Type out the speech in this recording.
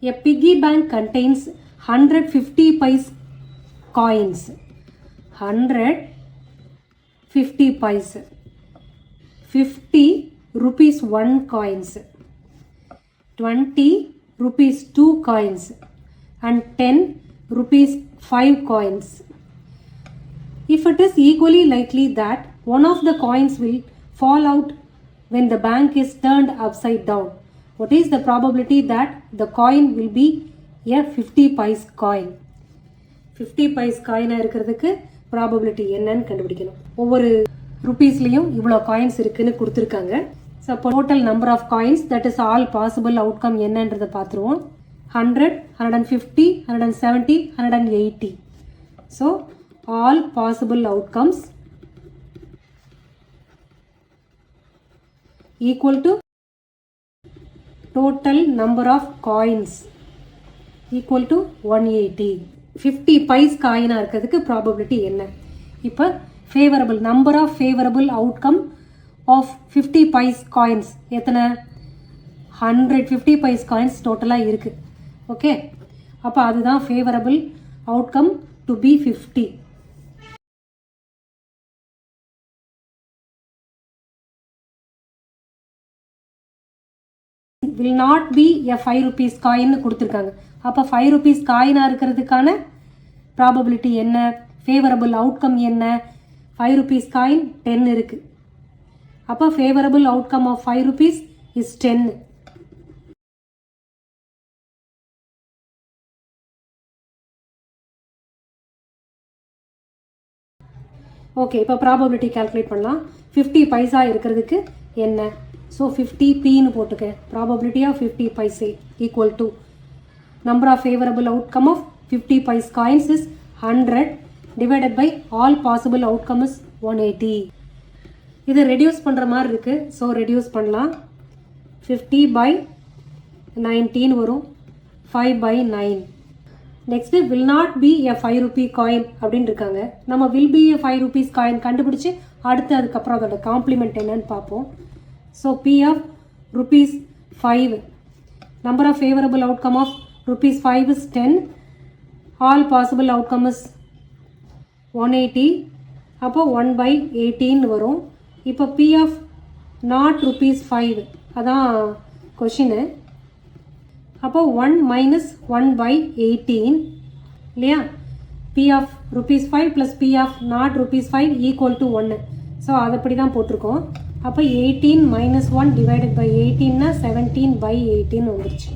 A piggy bank contains 150 pice coins. 150 pice. 50 rupees 1 coins. 20 rupees 2 coins. And 10 rupees 5 coins. If it is equally likely that one of the coins will fall out when the bank is turned upside down, what is the probability that the coin will be a 50 pice coin? 50 pice coin இருக்கிறதுக்கு probability என்னன்னு கண்டுபிடிக்கணும். ஒவ்வொரு ரூபீஸ்லயும் இவ்வளோ coins இருக்குன்னு கொடுத்துருக்காங்க. So total number of coins that is all possible outcome என்னன்றதை பார்த்துருவோம். 100, 150, 170, 180. So all possible outcomes equal to total number of coins equal to 180. 50 pice coin இருக்கிறதுக்கு probability என்ன? இப்போ favorable number of favorable outcome of 50 pice coins எத்தனை? 150 pice coins டோட்டலாக இருக்கு. Okay, அப்போ அதுதான் favorable outcome to be 50. will not be a 5 rupees coin கொடுத்துருக்காங்க. அப்போ 5 rupees காயினாக இருக்கிறதுக்கான ப்ராபபிலிட்டி என்ன? ஃபேவரபிள் அவுட்கம் என்ன? 5 rupees காயின் 10 இருக்கு. அப்போ favourable outcome of 5 rupees is 10. Okay, இப்போ ப்ராபபிலிட்டி கால்குலேட் பண்ணலாம். 50 பைசா இருக்கிறதுக்கு என்ன? ஸோ 50 Pன்னு போட்டுக்க. Probability of 50 paise equal to number of favourable outcome of 50 paise coins is 100 divided by all possible outcome is 180. இதை ரெடியூஸ் பண்ணுற மாதிரி இருக்குது. ஸோ ரெடியூஸ் பண்ணலாம். 50 by 19 வரும். 5 by 9. Next will not be a 5 rupee coin அப்படின்னு இருக்காங்க. நம்ம will be a 5 rupees coin கண்டுபிடிச்சி அடுத்து அதுக்கப்புறம் அதோட காம்ப்ளிமெண்ட் என்னன்னு பார்ப்போம். So P of rupees 5. Number of favorable outcome of rupees 5 is 10. All possible outcome is 180. அப்போ 1 by 18 வரும். இப்போ P of not rupees 5 அதான் கொஷினு. அப்போ 1 minus 1 by 18 இல்லையா? P of rupees 5 plus P of not rupees 5 equal to 1. So அது அப்படி தான் போட்டிருக்கோம். அப்போ 18 minus 1 divided by 18 17 by 18 வந்துருச்சு.